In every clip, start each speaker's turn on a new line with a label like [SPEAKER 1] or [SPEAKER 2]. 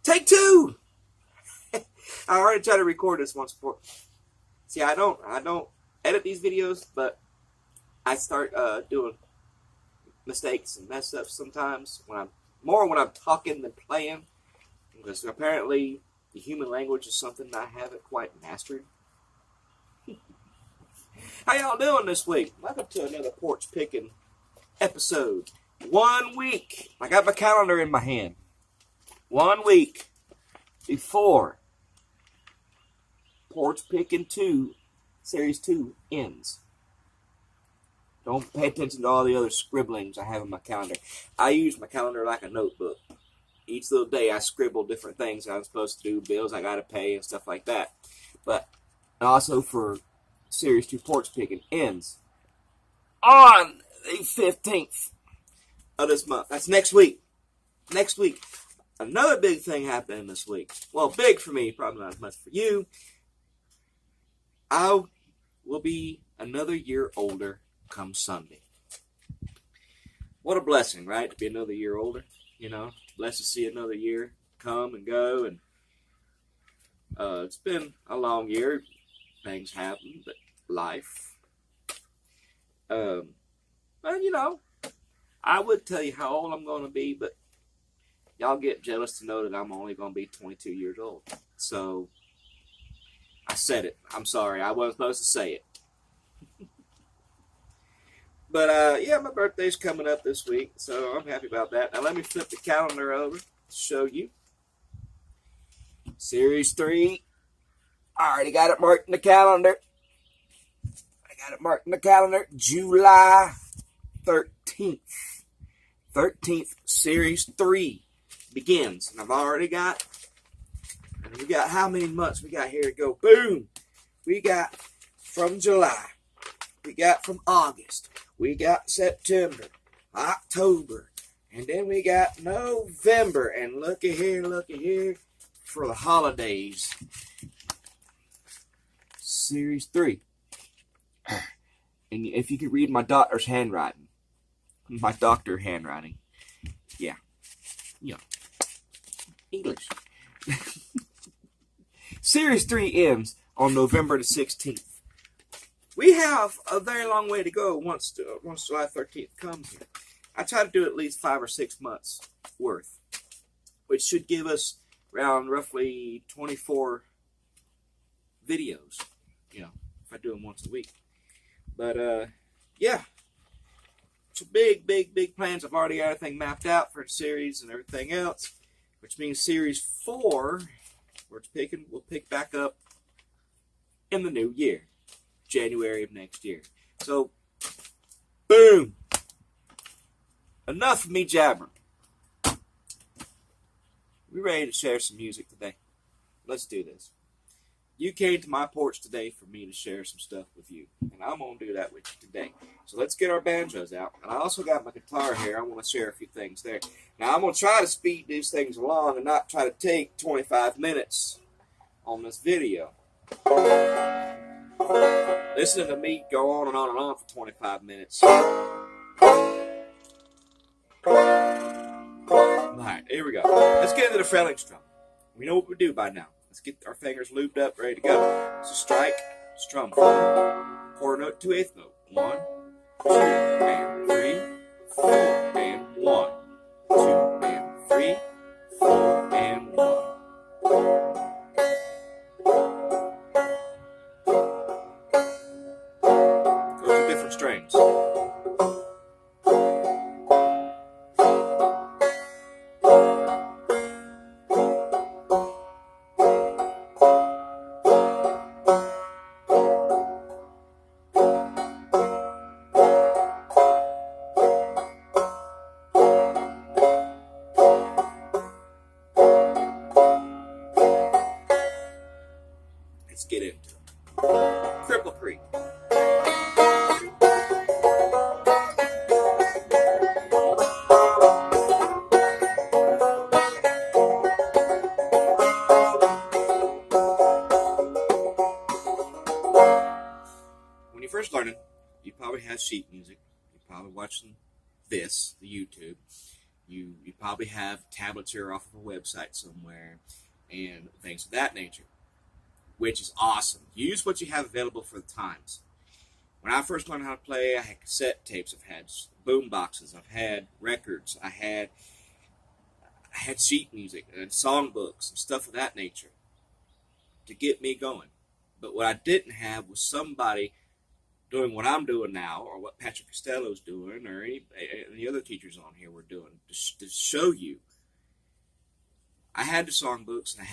[SPEAKER 1] Take two. I already tried to record this once before. See, I don't edit these videos, but I start doing mistakes and mess ups sometimes when I'm talking than playing, because apparently the human language is something I haven't quite mastered. How y'all doing this week? Welcome to another Porch Pickin' episode. 1 week. I got my calendar in my hand. 1 week before Porch Pickin' 2, Series 2 ends. Don't pay attention to all the other scribblings I have in my calendar. I use my calendar like a notebook. Each little day I scribble different things I'm supposed to do, bills I gotta pay, and stuff like that. But also for Series 2 Porch Pickin' ends on the 15th of this month. That's next week. Next week. Another big thing happening this week. Well, big for me, probably not as much for you. I will be another year older come Sunday. What a blessing, right? To be another year older. You know, blessed to see another year come and go. And it's been a long year. Things happen, but life. But you know, I would tell you how old I'm going to be, but y'all get jealous to know that I'm only going to be 22 years old. So I said it. I'm sorry. I wasn't supposed to say it. But yeah, my birthday's coming up this week, so I'm happy about that. Now let me flip the calendar over to show you. Series 3. I already got it marked in the calendar. July 13th. 13th, Series 3 begins. And I've already got, and we got how many months we got here to go? Boom! We got from July. We got from August. We got September, October, and then we got November. And looky here, for the holidays. Series 3. And if you could read my doctor's handwriting. My doctor handwriting. Yeah. English. Series 3 ends on November the 16th. We have a very long way to go once July 13th comes here. I try to do at least 5 or 6 months worth, which should give us around roughly 24 videos, you know, if I do them once a week. But, yeah. So big plans. I've already got everything mapped out for the series and everything else, which means Series 4, we'll pick back up in the new year. January of next year. So, boom! Enough of me jabbering. We ready to share some music today? Let's do this. You came to my porch today for me to share some stuff with you, and I'm going to do that with you today. So let's get our banjos out. And I also got my guitar here. I want to share a few things there. Now, I'm going to try to speed these things along and not try to take 25 minutes on this video. Listening to me go on and on and on for 25 minutes. Alright, here we go. Let's get into the fretting strum. We know what we do by now. Let's get our fingers looped up, ready to go. So strike, strum, quarter note to eighth note. 1, 2, and 3, 4, and 1, 2, and 3, 4, and 1. Strings. Let's get into it. Cripple Creek. First learning, you probably have sheet music. You're probably watching this, the YouTube, You probably have tablature off of a website somewhere and things of that nature, which is awesome. Use what you have available for the times. When I first learned how to play, I had cassette tapes, I've had boom boxes, I've had records, I had sheet music and songbooks and stuff of that nature to get me going. But what I didn't have was somebody doing what I'm doing now, or what Patrick Costello's doing, or any other teachers on here were doing, to show you. I had the songbooks, and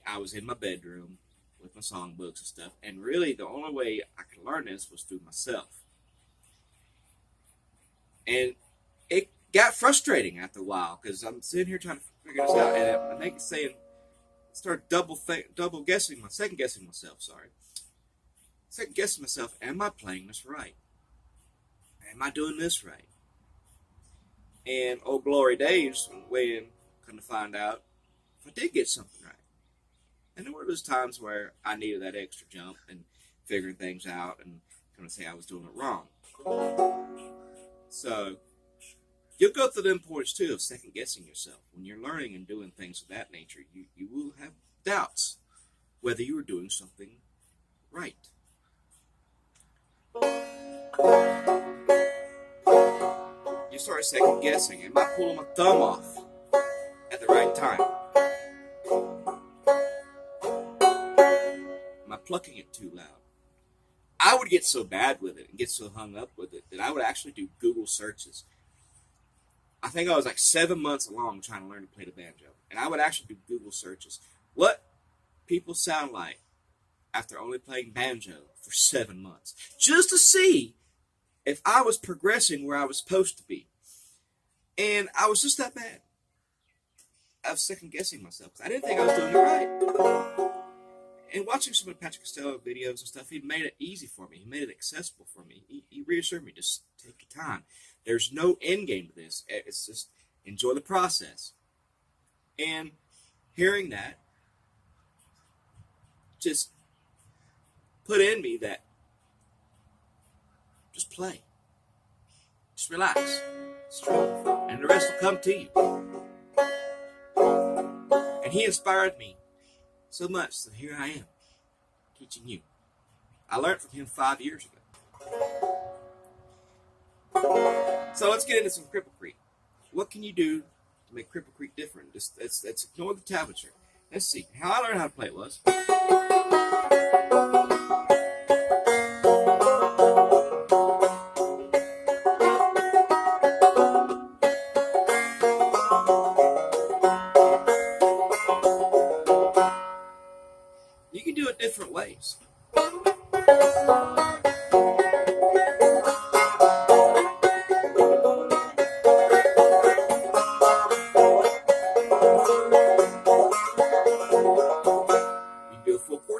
[SPEAKER 1] I was in my bedroom with my songbooks and stuff, and really the only way I could learn this was through myself. And it got frustrating after a while, because I'm sitting here trying to figure this out, and I think it's saying, start second guessing myself, second guessing myself, am I playing this right? Am I doing this right? And oh glory days, when come to find out, if I did get something right. And there were those times where I needed that extra jump and figuring things out and kind of say I was doing it wrong. So you'll go through them points too of second guessing yourself. When you're learning and doing things of that nature, you will have doubts whether you are doing something right. You start second guessing. Am I pulling my thumb off at the right time? Am I plucking it too loud? I would get so bad with it and get so hung up with it that I would actually do Google searches. I think I was like 7 months along trying to learn to play the banjo. And I would actually do Google searches. What people sound like after only playing banjo for 7 months. Just to see if I was progressing where I was supposed to be. And I was just that bad. I was second guessing myself. I didn't think I was doing it right. And watching some of Patrick Costello videos and stuff, he made it easy for me. He made it accessible for me. He reassured me, just take your time. There's no end game to this. It's just enjoy the process. And hearing that just put in me that just play. Just relax. And the rest will come to you. And he inspired me so much that here I am, teaching you. I learned from him 5 years ago. So let's get into some Cripple Creek. What can you do to make Cripple Creek different? Let's ignore the tablature. Let's see. How I learned how to play it was, you can do it different ways.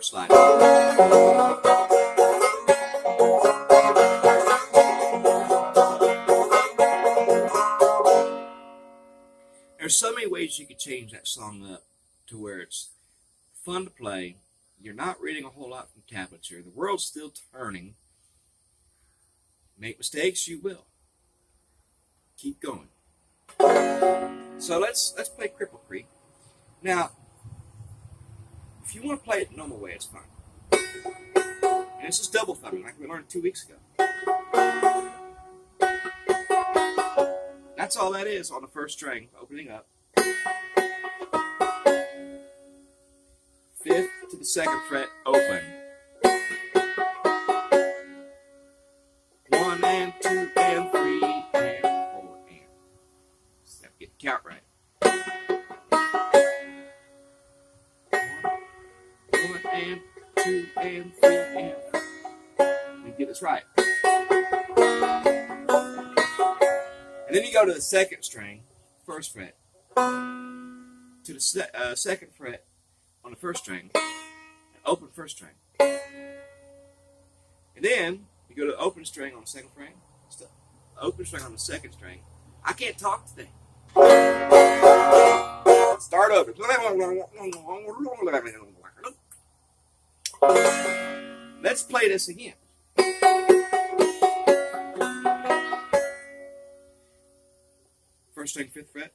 [SPEAKER 1] Slide. There's so many ways you could change that song up to where it's fun to play. You're not reading a whole lot from tablature. The world's still turning. Make mistakes, you will. Keep going. So let's play Cripple Creek. Now, if you want to play it the normal way, it's fine. And it's just double thumbing, like we learned 2 weeks ago. That's all that is on the first string, opening up. 5th to the 2nd fret, open. 1 and 2 and 3 and 4 and. Just have to get the count right. 1 and 2 and 3 and 4. Let me get this right. And then you go to the 2nd string, 1st fret, to the 2nd fret on the 1st string, and open 1st string. And then you go to the open string on the 2nd string, open string on the 2nd string. I can't talk today. Start over. Let's play this again. first string, 5th fret.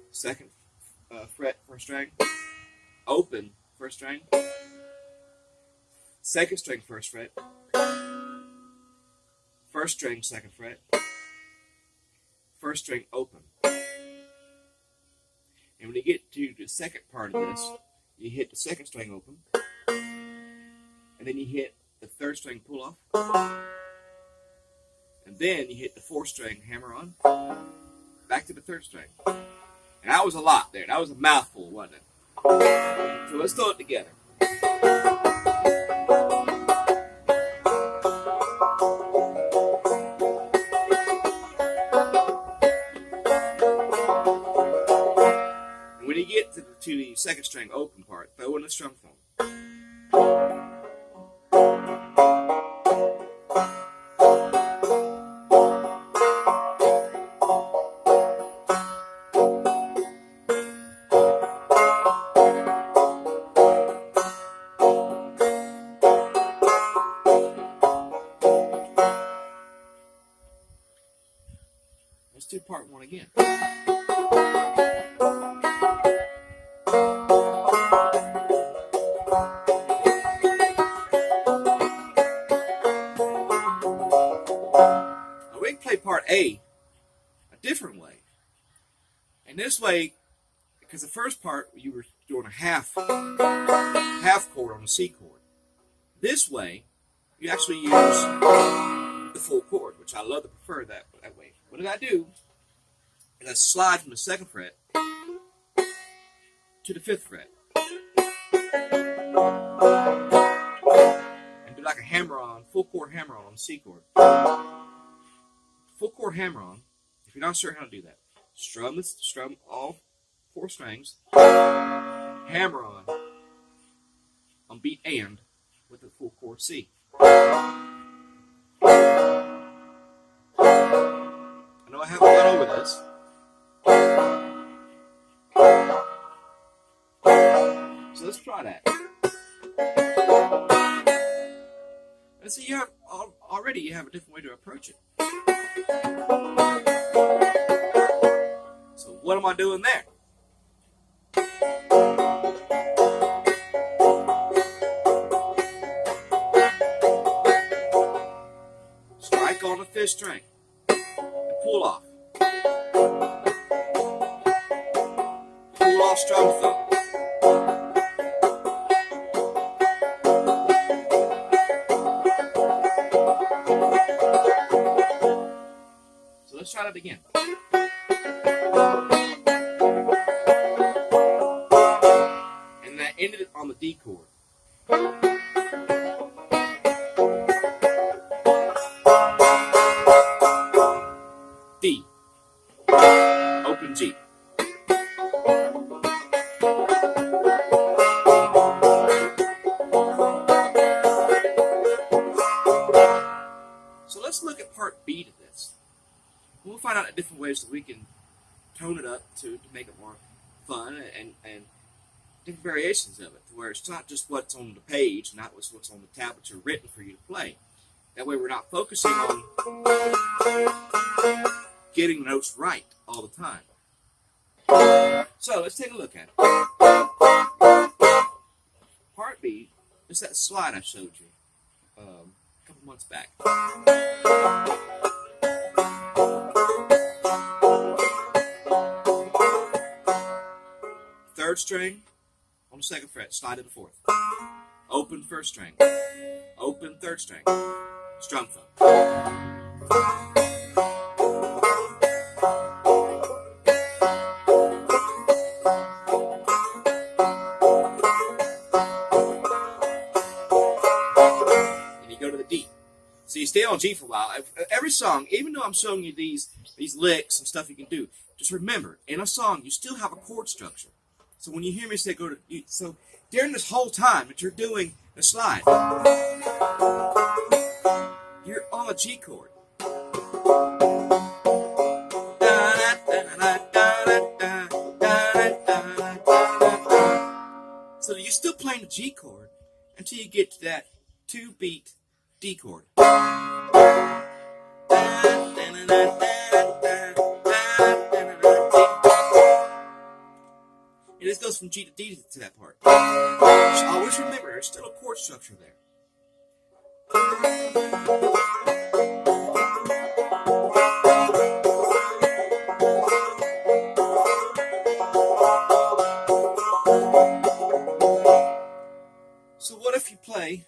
[SPEAKER 1] Second fret, 1st string. Open, 1st string. 2nd string, 1st fret. 1st string, 2nd fret. 1st string, open. And when you get to the second part of this, you hit the 2nd string open, and then you hit the 3rd string pull off, and then you hit the 4th string hammer on, back to the 3rd string. And that was a lot there. That was a mouthful, wasn't it? So let's throw it together. And when you get to the 2nd string open part, throw in the strum phone. Let's do part 1 again. Now we can play part A a different way. And this way, because the first part you were doing a half chord on the C chord. This way, you actually use the full chord, which I love to prefer that way. What did I do? And I slide from the 2nd fret to the 5th fret. And do like a hammer-on, full chord hammer-on the C chord. Full chord hammer-on, if you're not sure how to do that, strum all 4 strings, hammer-on beat and with the full chord C. I know I haven't gone over this. So let's try that. And so you have already you have a different way to approach it. So what am I doing there? Strike on the 5th string and pull off. Pull off strum thumb. So let's try that again. And that ended on the D chord. D. Open G. So let's look at part B to this. We'll find out different ways that we can tone it up to make it more fun and different variations of it, to where it's not just what's on the page, not what's on the tablets written for you to play. That way we're not focusing on getting notes right all the time. So let's take a look at it. Part B is that slide I showed you a couple months back. 3rd string on the 2nd fret, slide to the 4th. Open 1st string. Open 3rd string. Strum thumb. And you go to the D. So you stay on G for a while. Every song, even though I'm showing you these licks and stuff you can do, just remember, in a song, you still have a chord structure. So when you hear me say go to, so during this whole time that you're doing the slide, you're on a G chord. So you're still playing the G chord until you get to that 2-beat D chord. And this goes from G to D to that part. Just always remember, there's still a chord structure there. So what if you play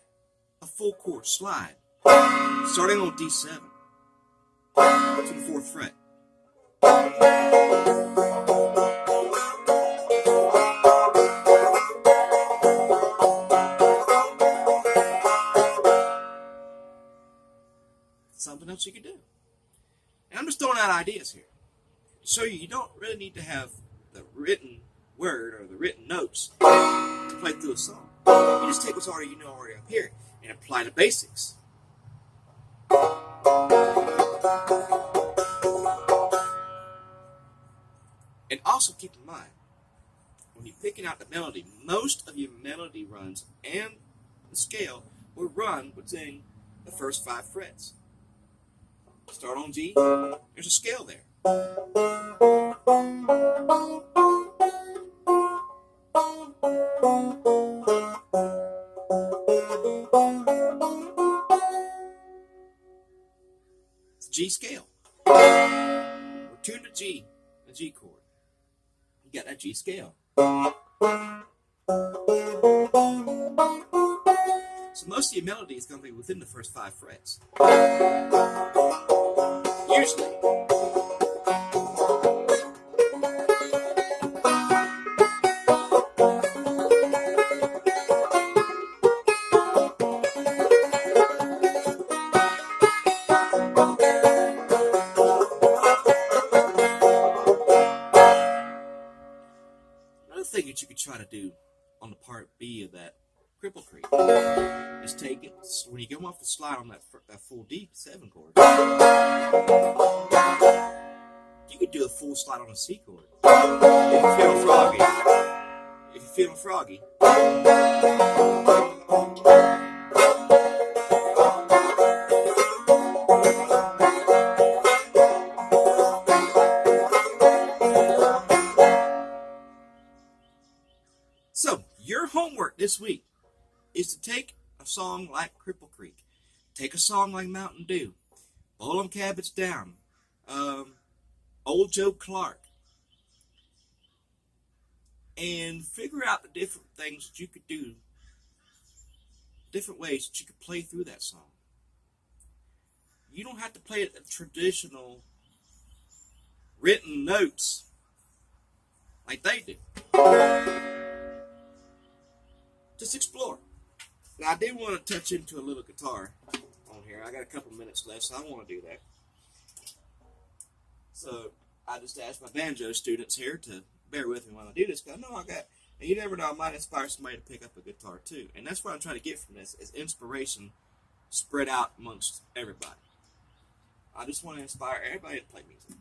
[SPEAKER 1] a full chord slide, starting on D7 to the 4th fret? Something else you can do. And I'm just throwing out ideas here to show you don't really need to have the written word or the written notes to play through a song. You just take what's already already up here and apply the basics. And also keep in mind, when you're picking out the melody, most of your melody runs and the scale will run within the first 5 frets. Start on G, there's a scale there. It's a G scale. We're tuned to G, the G chord. You got that G scale. So most of your melody is going to be within the first 5 frets. Usually. Another thing that you could try to do on the part B of that Cripple Creek is take it, when you go off the slide on that full D7 chord, you could do a full slide on a C chord. If you're feeling froggy. If you're feeling froggy. So, your homework this week is to take a song like Cripple Creek, take a song like Mountain Dew, Bowl 'em Cabbage Down, Old Joe Clark, and figure out the different things that you could do, different ways that you could play through that song. You don't have to play it in traditional written notes like they do. Just explore. Now, I do want to touch into a little guitar on here. I got a couple minutes left, so I want to do that. So, I just asked my banjo students here to bear with me while I do this, because I know and you never know, I might inspire somebody to pick up a guitar too. And that's what I'm trying to get from this, is inspiration spread out amongst everybody. I just want to inspire everybody to play music.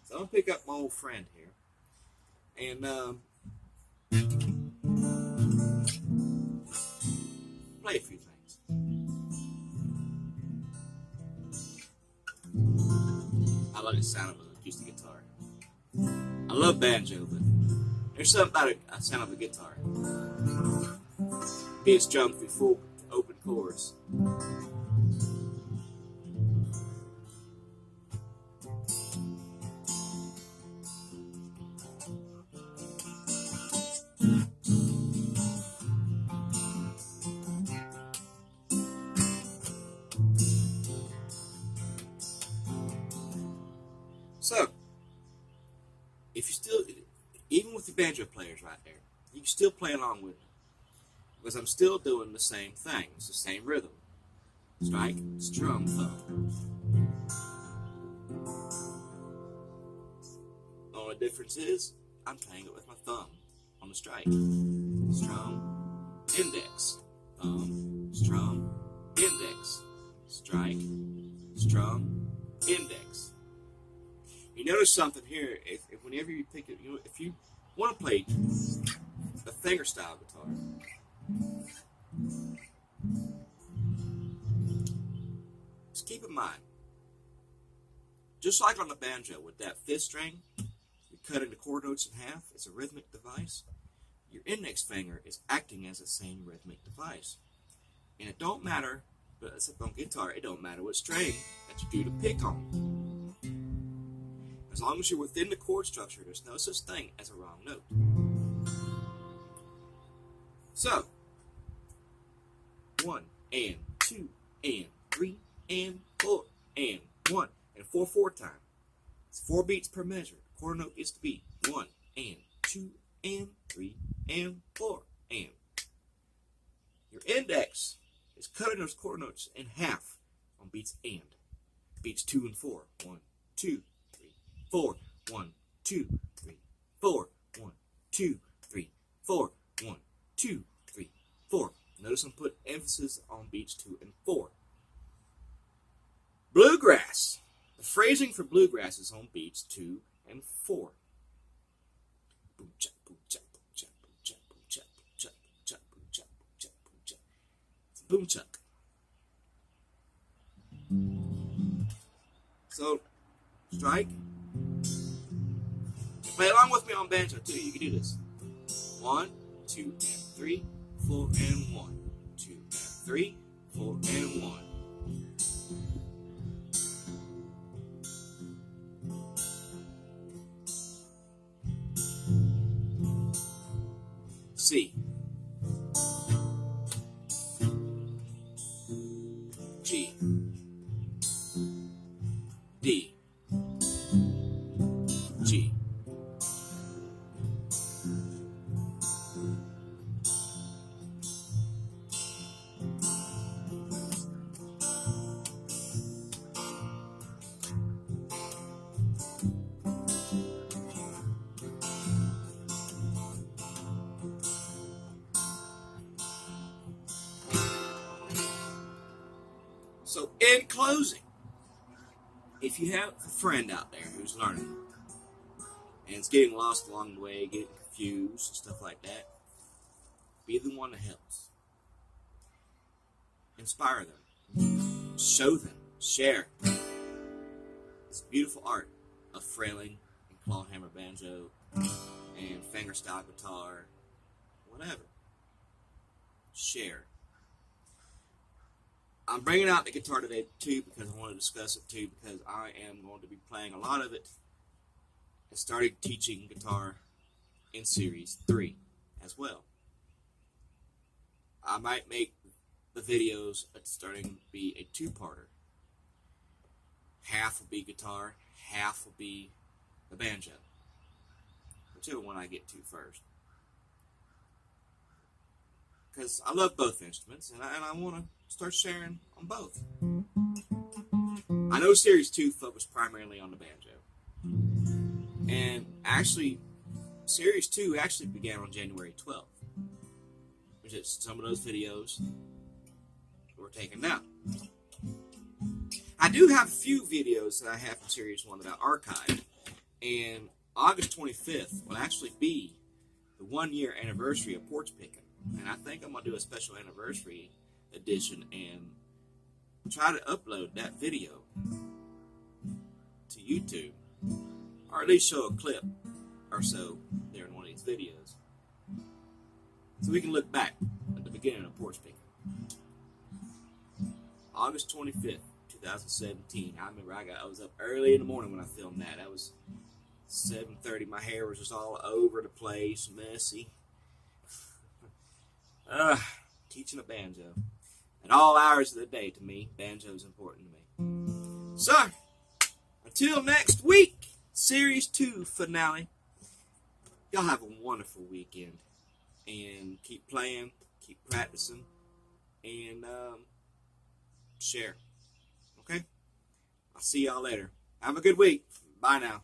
[SPEAKER 1] So, I'm going to pick up my old friend here. And, play a few things. I love the sound of an acoustic guitar. I love banjo, but there's something about a sound of a guitar. Being strummed through full open chords. So, if you still, even with the banjo players right there, you can still play along with me. Because I'm still doing the same thing. It's the same rhythm. Strike, strum, thumb. The only difference is, I'm playing it with my thumb on the strike. Strum, index, thumb, strum, index, strike, strum, index. You notice something here, if whenever you pick it, if you want to play a finger style guitar, keep in mind, just like on the banjo with that fifth string, you're cutting the chord notes in half. It's a rhythmic device. Your index finger is acting as the same rhythmic device. And it don't matter, but except on guitar, it don't matter what string that you do the pick on. As long as you're within the chord structure, there's no such thing as a wrong note. So, 1 and 2 and 3 and 4 and 1 and 4/4 time. It's 4 beats per measure. The quarter note is to be 1 and 2 and 3 and 4 and. Your index is cutting those quarter notes in half on beats and. Beats 2 and 4. 1, 2, 3, 4. 1, 2, 3, 4. 1, 2, 3, 4. 1, 2, 3, 4. Notice I'm putting emphasis on beats 2 and 4. Bluegrass. The phrasing for bluegrass is on beats 2 and 4. Boom chop, boom chop, boom chop, boom chop, boom chop, boom chop, boom chop, boom chop, boom chop, boom chop. It's boom chuck. So, strike. Play along with me on banjo too. You can do this. 1, 2, and 3, 4, and 1. 2 and 3, 4, and 1. C, G, D, G. So, in closing, if you have a friend out there who's learning and is getting lost along the way, getting confused and stuff like that, be the one that helps. Inspire them. Show them. Share this beautiful art of frailing and clawhammer banjo and fingerstyle guitar, whatever. Share. I'm bringing out the guitar today too because I want to discuss it too because I am going to be playing a lot of it and started teaching guitar in Series 3 as well. I might make the videos starting to be a two-parter. Half will be guitar, half will be the banjo. Whichever one I get to first. Because I love both instruments and I want to start sharing on both. I know Series 2 focused primarily on the banjo. And actually, Series 2 actually began on January 12th. Which is some of those videos were taken down. I do have a few videos that I have from Series 1 that I archived. And August 25th will actually be the 1-year anniversary of Porch pickin. And I think I'm going to do a special anniversary edition and try to upload that video to YouTube. Or at least show a clip or so there in one of these videos. So we can look back at the beginning of Porch pickin. August 25th, 2017. I remember I was up early in the morning when I filmed that. That was 7:30. My hair was just all over the place, messy. Teaching a banjo. At all hours of the day, to me, banjo is important to me. So, until next week, Series 2 finale. Y'all have a wonderful weekend. And keep playing, keep practicing, and share. Okay? I'll see y'all later. Have a good week. Bye now.